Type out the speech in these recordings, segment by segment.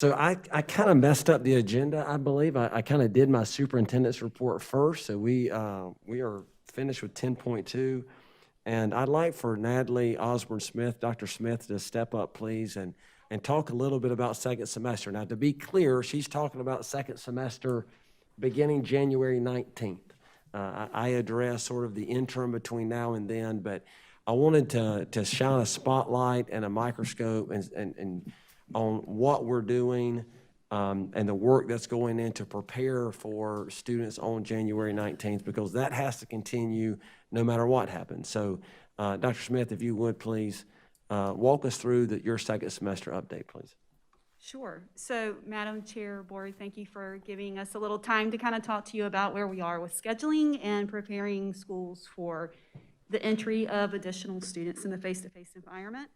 So I kind of messed up the agenda, I believe. I kind of did my superintendent's report first, so we are finished with 10.2. And I'd like for Natalie Osborne Smith, Dr. Smith, to step up, please, and talk a little bit about second semester. Now, to be clear, she's talking about second semester beginning January 19th. I address sort of the interim between now and then, but I wanted to shine a spotlight and a microscope and on what we're doing and the work that's going in to prepare for students on January 19th, because that has to continue no matter what happens. So, Dr. Smith, if you would please walk us through your second semester update, please. Sure. So, Madam Chair, Board, thank you for giving us a little time to kind of talk to you about where we are with scheduling and preparing schools for the entry of additional students in the face-to-face environment.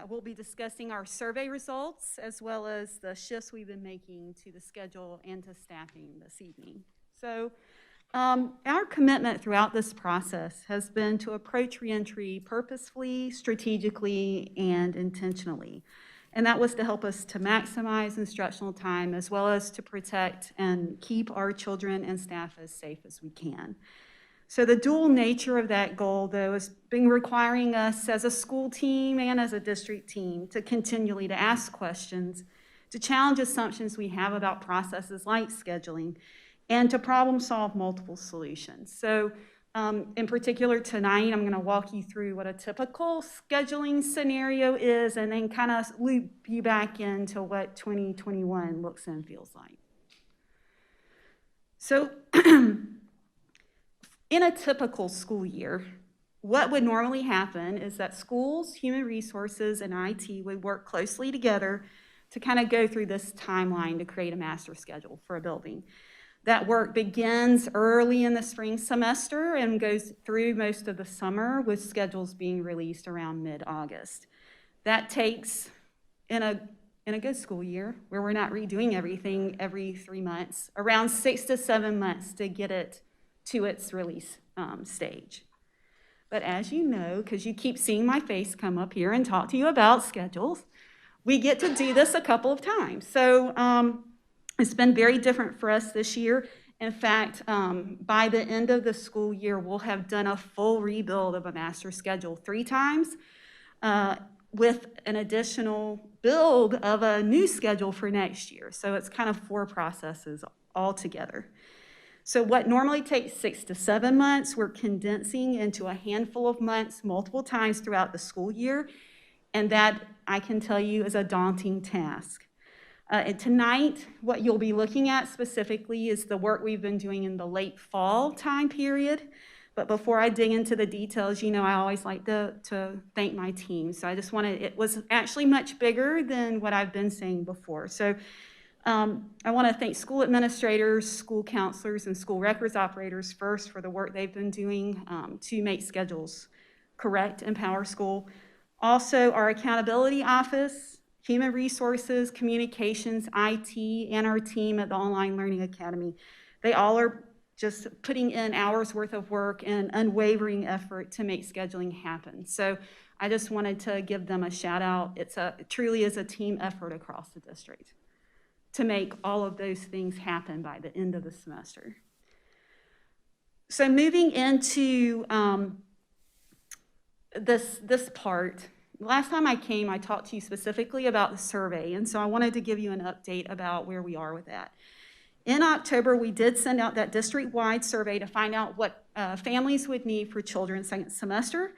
We'll be discussing our survey results as well as the shifts we've been making to the schedule and to staffing this evening. So our commitment throughout this process has been to approach reentry purposefully, strategically, and intentionally. And that was to help us to maximize instructional time as well as to protect and keep our children and staff as safe as we can. So the dual nature of that goal, though, has been requiring us as a school team and as a district team to continually to ask questions, to challenge assumptions we have about processes like scheduling, and to problem solve multiple solutions. So in particular tonight, I'm going to walk you through what a typical scheduling scenario is and then kind of loop you back into what 2021 looks and feels like. So in a typical school year, what would normally happen is that schools, human resources, and IT would work closely together to kind of go through this timeline to create a master schedule for a building. That work begins early in the spring semester and goes through most of the summer, with schedules being released around mid-August. That takes, in a good school year, where we're not redoing everything every 3 months, around 6 to 7 months to get it to its release stage. But as you know, because you keep seeing my face come up here and talk to you about schedules, we get to do this a couple of times. So it's been very different for us this year. In fact, by the end of the school year, we'll have done a full rebuild of a master schedule 3 times with an additional build of a new schedule for next year. So it's kind of 4 processes all together. So what normally takes 6 to 7 months, we're condensing into a handful of months multiple times throughout the school year. And that, I can tell you, is a daunting task. And tonight, what you'll be looking at specifically is the work we've been doing in the late fall time period. But before I dig into the details, you know, I always like to thank my team. So I just it was actually much bigger than what I've been saying before. So I want to thank school administrators, school counselors, and school records operators first for the work they've been doing to make schedules correct in PowerSchool. Also, our accountability office, human resources, communications, IT, and our team at the Online Learning Academy. They all are just putting in hours worth of work and unwavering effort to make scheduling happen. So I just wanted to give them a shout out. It truly is a team effort across the district to make all of those things happen by the end of the semester. So moving into this part, last time I came, I talked to you specifically about the survey, and so I wanted to give you an update about where we are with that. In October, we did send out that district-wide survey to find out what families would need for children second semester.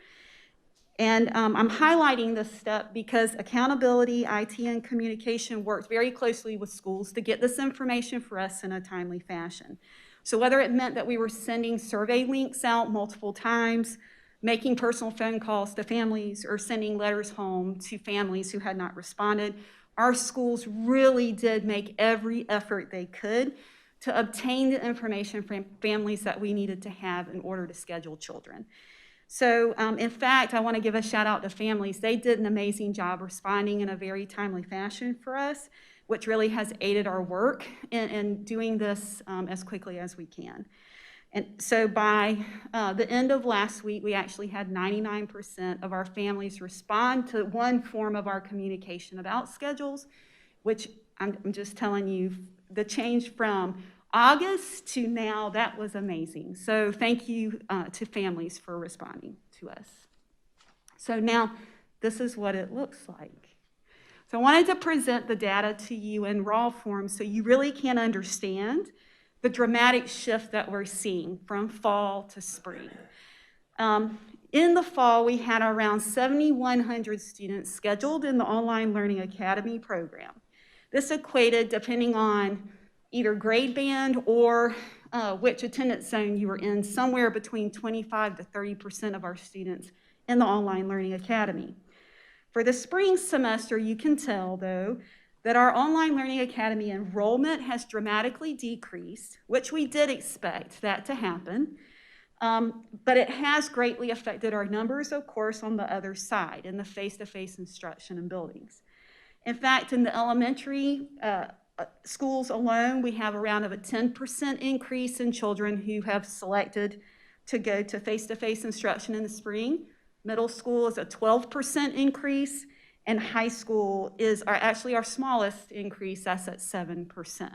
And I'm highlighting this step because accountability, IT, and communication worked very closely with schools to get this information for us in a timely fashion. So whether it meant that we were sending survey links out multiple times, making personal phone calls to families, or sending letters home to families who had not responded, our schools really did make every effort they could to obtain the information from families that we needed to have in order to schedule children. So in fact, I want to give a shout out to families. They did an amazing job responding in a very timely fashion for us, which really has aided our work in doing this as quickly as we can. And so by the end of last week, we actually had 99% of our families respond to one form of our communication about schedules, which I'm just telling you, the change from August to now, that was amazing. So thank you to families for responding to us. So now, this is what it looks like. So I wanted to present the data to you in raw form so you really can understand the dramatic shift that we're seeing from fall to spring. In the fall, we had around 7,100 students scheduled in the Online Learning Academy program. This equated, depending on either grade band or which attendance zone you were in, somewhere between 25 to 30% of our students in the Online Learning Academy. For the spring semester, you can tell, though, that our Online Learning Academy enrollment has dramatically decreased, which we did expect that to happen, but it has greatly affected our numbers, of course, on the other side, in the face-to-face instruction and buildings. In fact, in the elementary schools alone, we have around a 10% increase in children who have selected to go to face-to-face instruction in the spring. Middle school is a 12% increase, and high school is actually our smallest increase, that's at 7%.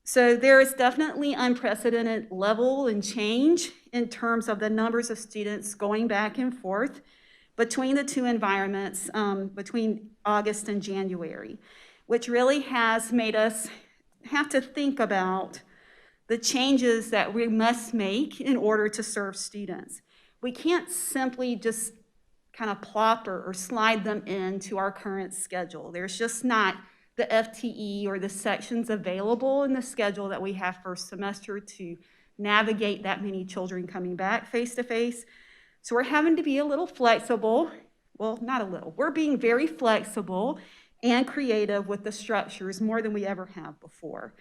So there is definitely unprecedented level and change in terms of the numbers of students going back and forth between the two environments between August and January, which really has made us have to think about the changes that we must make in order to serve students. We can't simply just kind of plop or slide them into our current schedule. There's just not the FTE or the sections available in the schedule that we have first semester to navigate that many children coming back face-to-face. So we're having to be a little flexible. Well, not a little. We're being very flexible and creative with the structures more than we ever have before.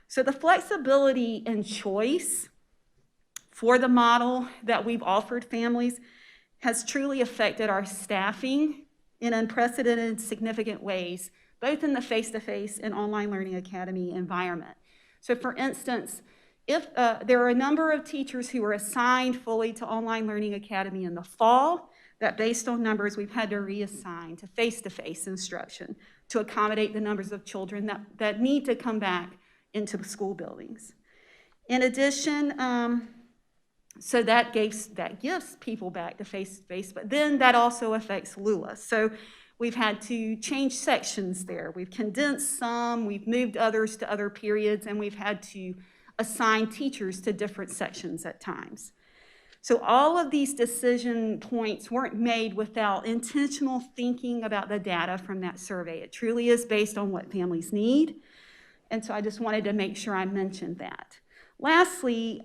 So the flexibility and choice for the model that we've offered families has truly affected our staffing in unprecedented, significant ways, both in the face-to-face and Online Learning Academy environment. So for instance, if there are a number of teachers who were assigned fully to Online Learning Academy in the fall, that based on numbers, we've had to reassign to face-to-face instruction to accommodate the numbers of children that need to come back into the school buildings. In addition, so that gives people back to face-to-face, but then that also affects LOOLA. So we've had to change sections there. We've condensed some, we've moved others to other periods, and we've had to assign teachers to different sections at times. So all of these decision points weren't made without intentional thinking about the data from that survey. It truly is based on what families need. And so I just wanted to make sure I mentioned that. Lastly,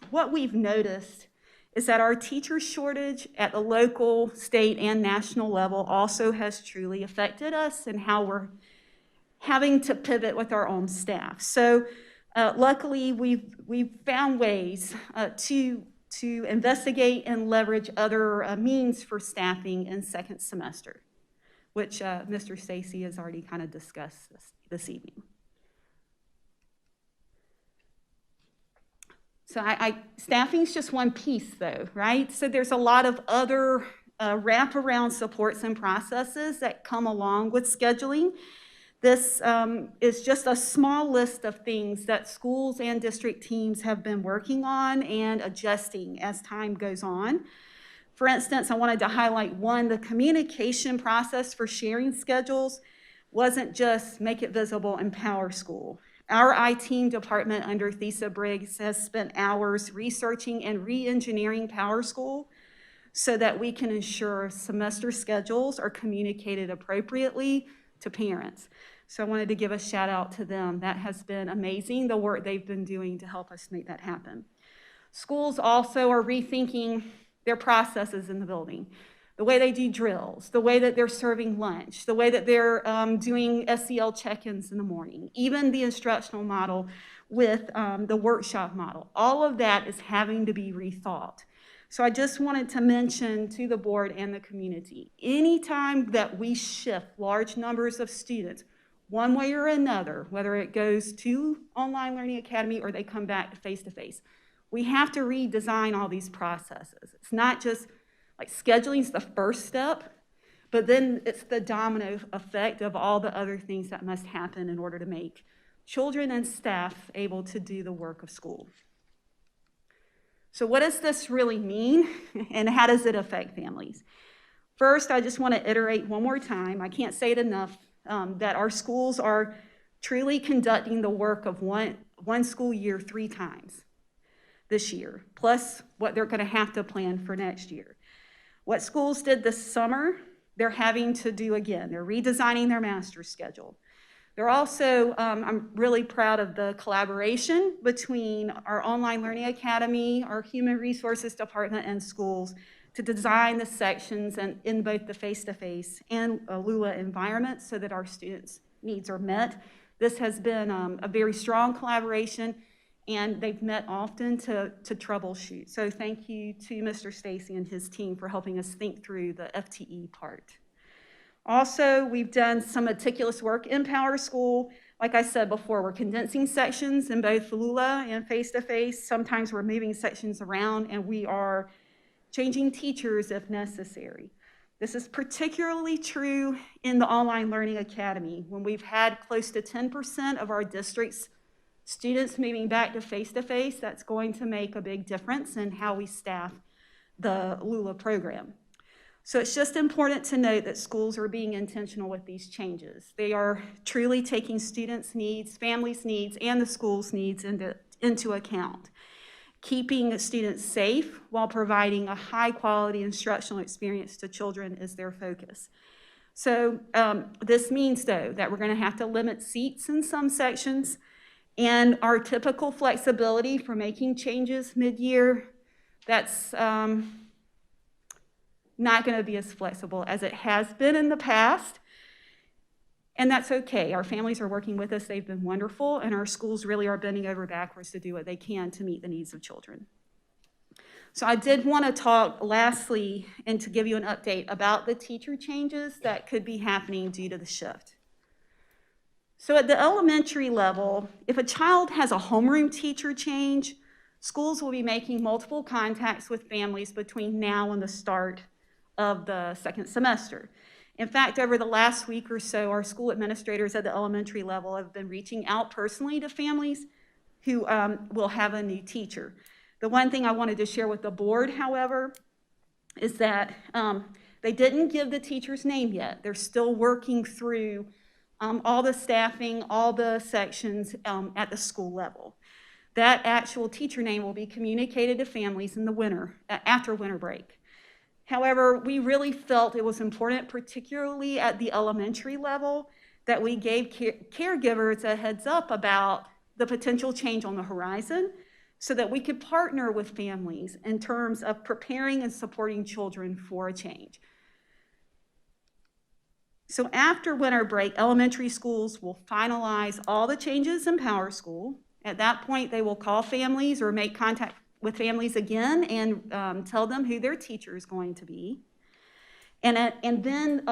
what we've noticed is that our teacher shortage at the local, state, and national level also has truly affected us and how we're having to pivot with our own staff. So luckily, we've found ways to investigate and leverage other means for staffing in second semester, which Mr. Stacy has already kind of discussed this evening. So staffing's just one piece though, right? So there's a lot of other wraparound supports and processes that come along with scheduling. This is just a small list of things that schools and district teams have been working on and adjusting as time goes on. For instance, I wanted to highlight one, the communication process for sharing schedules wasn't just make it visible in PowerSchool. Our IT department under Thesa Briggs has spent hours researching and re-engineering PowerSchool so that we can ensure semester schedules are communicated appropriately to parents. So I wanted to give a shout out to them. That has been amazing, the work they've been doing to help us make that happen. Schools also are rethinking their processes in the building. The way they do drills, the way that they're serving lunch, the way that they're doing SEL check-ins in the morning, even the instructional model with the workshop model. All of that is having to be rethought. So I just wanted to mention to the board and the community, anytime that we shift large numbers of students, one way or another, whether it goes to Online Learning Academy or they come back to face-to-face, we have to redesign all these processes. It's not just like scheduling is the first step, But then it's the domino effect of all the other things that must happen in order to make children and staff able to do the work of school. So what does this really mean, and how does it affect families? First, I just want to iterate one more time, I can't say it enough, that our schools are truly conducting the work of one school year 3 times this year, plus what they're going to have to plan for next year. What schools did this summer, they're having to do again. They're redesigning their master's schedule. They're also, I'm really proud of the collaboration between our Online Learning Academy, our Human Resources Department, and schools to design the sections in both the face-to-face and LOOLA environments so that our students' needs are met. This has been a very strong collaboration, and they've met often to troubleshoot. So thank you to Mr. Stacy and his team for helping us think through the FTE part. Also, we've done some meticulous work in PowerSchool. Like I said before, we're condensing sections in both LOOLA and face-to-face. Sometimes we're moving sections around, and we are changing teachers if necessary. This is particularly true in the Online Learning Academy, when we've had close to 10% of our district's students moving back to face-to-face. That's going to make a big difference in how we staff the LOOLA program. So it's just important to note that schools are being intentional with these changes. They are truly taking students' needs, families' needs, and the school's needs into account. Keeping students safe while providing a high-quality instructional experience to children is their focus. So this means, though, that we're going to have to limit seats in some sections, and our typical flexibility for making changes mid-year, that's not going to be as flexible as it has been in the past, and that's okay. Our families are working with us. They've been wonderful, and our schools really are bending over backwards to do what they can to meet the needs of children. So I did want to talk lastly and to give you an update about the teacher changes that could be happening due to the shift. So at the elementary level, if a child has a homeroom teacher change, schools will be making multiple contacts with families between now and the start of the second semester. In fact, over the last week or so, our school administrators at the elementary level have been reaching out personally to families who will have a new teacher. The one thing I wanted to share with the board, however, is that they didn't give the teacher's name yet. They're still working through all the staffing, all the sections at the school level. That actual teacher name will be communicated to families in the winter, after winter break. However, we really felt it was important, particularly at the elementary level, that we gave caregivers a heads up about the potential change on the horizon so that we could partner with families in terms of preparing and supporting children for a change. So after winter break, elementary schools will finalize all the changes in PowerSchool. At that point, they will call families or make contact with families again and tell them who their teacher is going to be. And then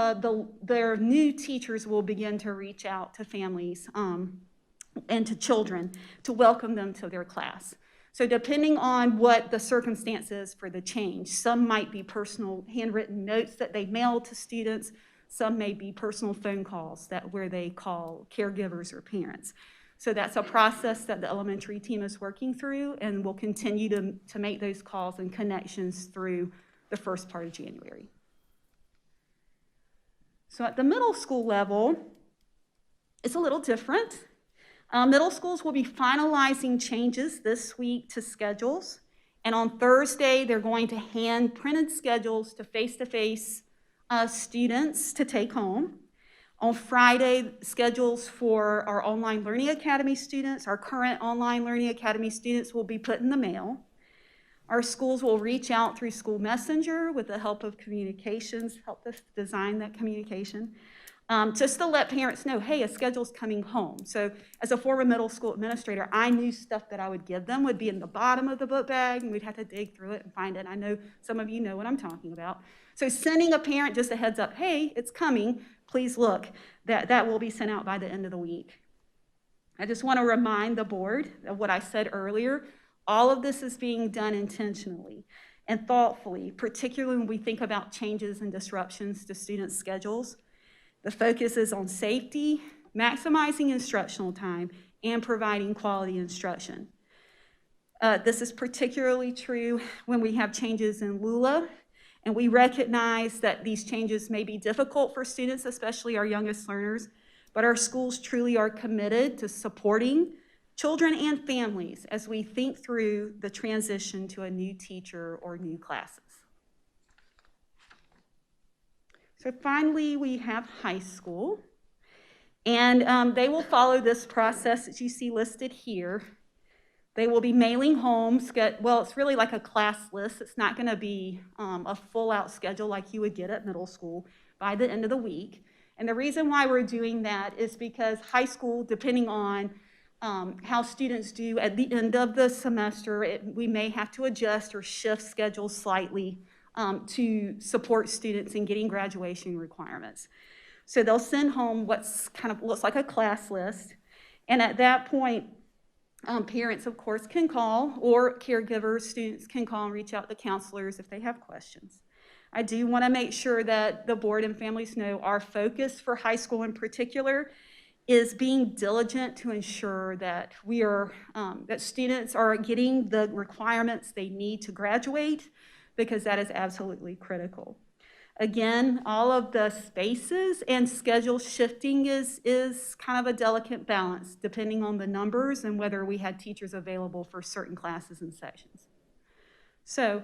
their new teachers will begin to reach out to families and to children to welcome them to their class. So depending on what the circumstances for the change, some might be personal handwritten notes that they mail to students, some may be personal phone calls where they call caregivers or parents. So that's a process that the elementary team is working through, and we'll continue to make those calls and connections through the first part of January. So at the middle school level, it's a little different. Middle schools will be finalizing changes this week to schedules, and on Thursday, they're going to hand printed schedules to face-to-face students to take home. On Friday, schedules for our Online Learning Academy students, our current Online Learning Academy students, will be put in the mail. Our schools will reach out through School Messenger with the help of communications, help us design that communication, just to let parents know, hey, a schedule's coming home. So as a former middle school administrator, I knew stuff that I would give them would be in the bottom of the book bag, and we'd have to dig through it and find it. I know some of you know what I'm talking about. So sending a parent just a heads up, hey, it's coming, please look, that will be sent out by the end of the week. I just want to remind the board of what I said earlier. All of this is being done intentionally. and thoughtfully, particularly when we think about changes and disruptions to students' schedules. The focus is on safety, maximizing instructional time, and providing quality instruction. This is particularly true when we have changes in LOOLA, and we recognize that these changes may be difficult for students, especially our youngest learners, but our schools truly are committed to supporting children and families as we think through the transition to a new teacher or new classes. So finally, we have high school, and they will follow this process that you see listed here. They will be mailing home, well, it's really like a class list. It's not gonna be a full-out schedule like you would get at middle school by the end of the week. And the reason why we're doing that is because high school, depending on how students do at the end of the semester, we may have to adjust or shift schedules slightly to support students in getting graduation requirements. So they'll send home what's kind of looks like a class list. And at that point, parents, of course, can call, or caregivers, students can call and reach out to counselors if they have questions. I do want to make sure that the board and families know our focus for high school in particular is being diligent to ensure that that students are getting the requirements they need to graduate, because that is absolutely critical. Again, all of the spaces and schedule shifting is kind of a delicate balance depending on the numbers and whether we had teachers available for certain classes and sections. So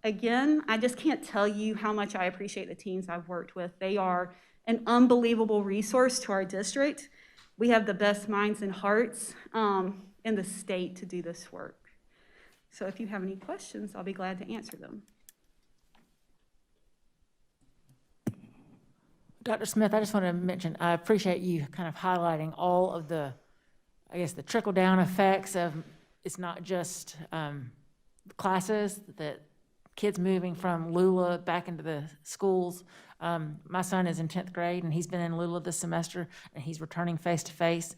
again, I just can't tell you how much I appreciate the teams I've worked with. They are an unbelievable resource to our district. We have the best minds and hearts in the state to do this work. So if you have any questions, I'll be glad to answer them. Dr. Smith, I just want to mention, I appreciate you kind of highlighting all of the, I guess, the trickle-down effects of, it's not just classes, that kids moving from LOOLA back into the schools. My son is in 10th grade, and he's been in LOOLA this semester, and he's returning face-to-face.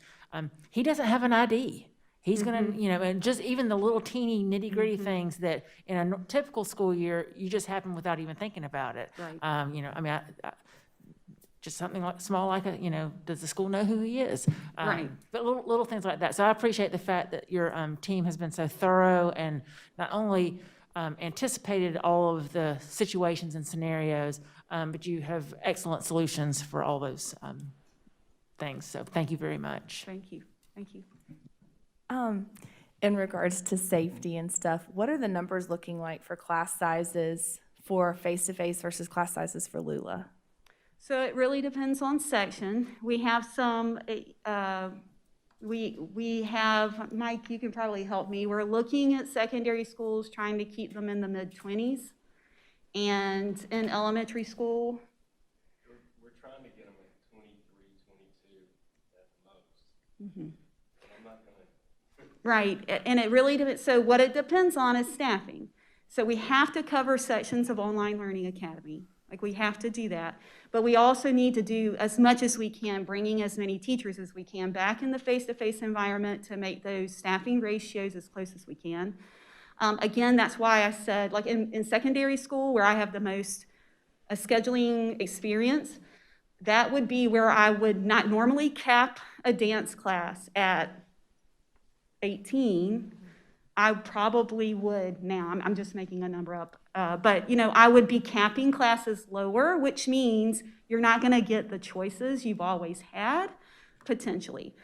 He doesn't have an ID. He's going to, and just even the little teeny nitty-gritty things that in a typical school year, you just happen without even thinking about it. Right. I mean, just something like small, like does the school know who he is? Right. But little things like that. So I appreciate the fact that your team has been so thorough and not only anticipated all of the situations and scenarios, but you have excellent solutions for all those things. So thank you very much. Thank you. Thank you. In regards to safety and stuff, what are the numbers looking like for class sizes for face-to-face versus class sizes for LOOLA? So it really depends on section. We have some, we have, Mike, you can probably help me. We're looking at secondary schools, trying to keep them in the mid-20s. And in elementary school, We're trying to get them at 23, 22 at the most. But I'm not going to. right, and it really depends. So what it depends on is staffing. So we have to cover sections of Online Learning Academy. Like, we have to do that. But we also need to do as much as we can, bringing as many teachers as we can back in the face-to-face environment to make those staffing ratios as close as we can. Again, that's why I said, like in secondary school, where I have the most scheduling experience, that would be where I would not normally cap a dance class at 18. I probably would now. I'm just making a number up. But, I would be capping classes lower, which means you're not going to get the choices you've always had, potentially.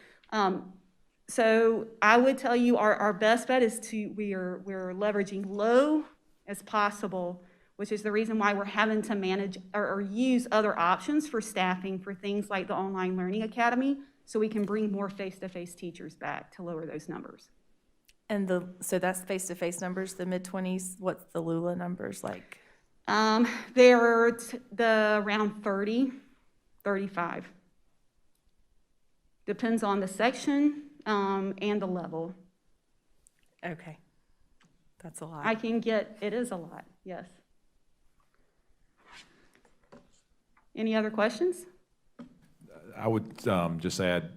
So I would tell you our best bet is we're leveraging low as possible, which is the reason why we're having to manage or use other options for staffing for things like the Online Learning Academy, so we can bring more face-to-face teachers back to lower those numbers. And so that's face-to-face numbers, the mid-20s. What's the LOOLA numbers like? They're around 30, 35. Depends on the section and the level. Okay. That's a lot. It is a lot, yes. Any other questions? I would just add,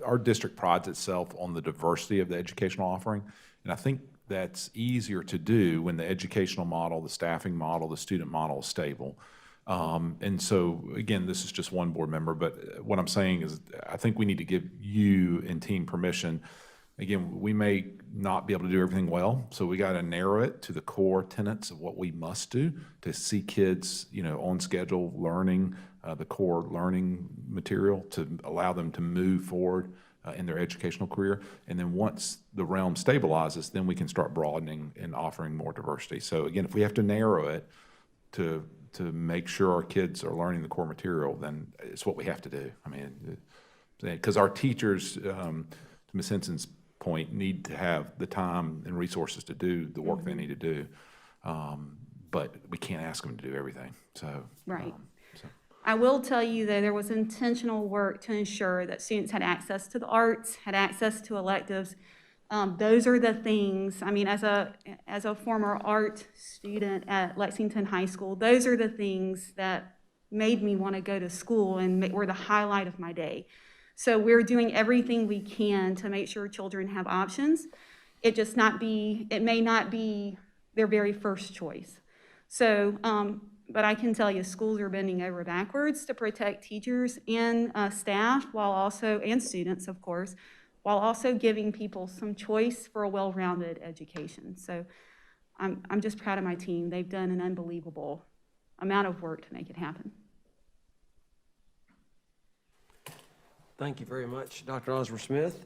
our district prides itself on the diversity of the educational offering. And I think that's easier to do when the educational model, the staffing model, the student model is stable. And so, again, this is just one board member, but what I'm saying is I think we need to give you and team permission. Again, we may not be able to do everything well, so we got to narrow it to the core tenets of what we must do to see kids, on schedule, learning the core learning material to allow them to move forward in their educational career. And then once the realm stabilizes, then we can start broadening and offering more diversity. So again, if we have to narrow it to make sure our kids are learning the core material, then it's what we have to do. I mean, because our teachers, to Ms. Henson's point, need to have the time and resources to do the work they need to do. But we can't ask them to do everything. So Right. so. I will tell you, though, there was intentional work to ensure that students had access to the arts, had access to electives. Those are the things, I mean, as a former art student at Lexington High School, those are the things that made me want to go to school and were the highlight of my day. So we're doing everything we can to make sure children have options. It may not be their very first choice. So, but I can tell you, schools are bending over backwards to protect teachers and staff, and students, of course, while also giving people some choice for a well-rounded education. So I'm just proud of my team. They've done an unbelievable amount of work to make it happen. Thank you very much, Dr. Osborne-Smith.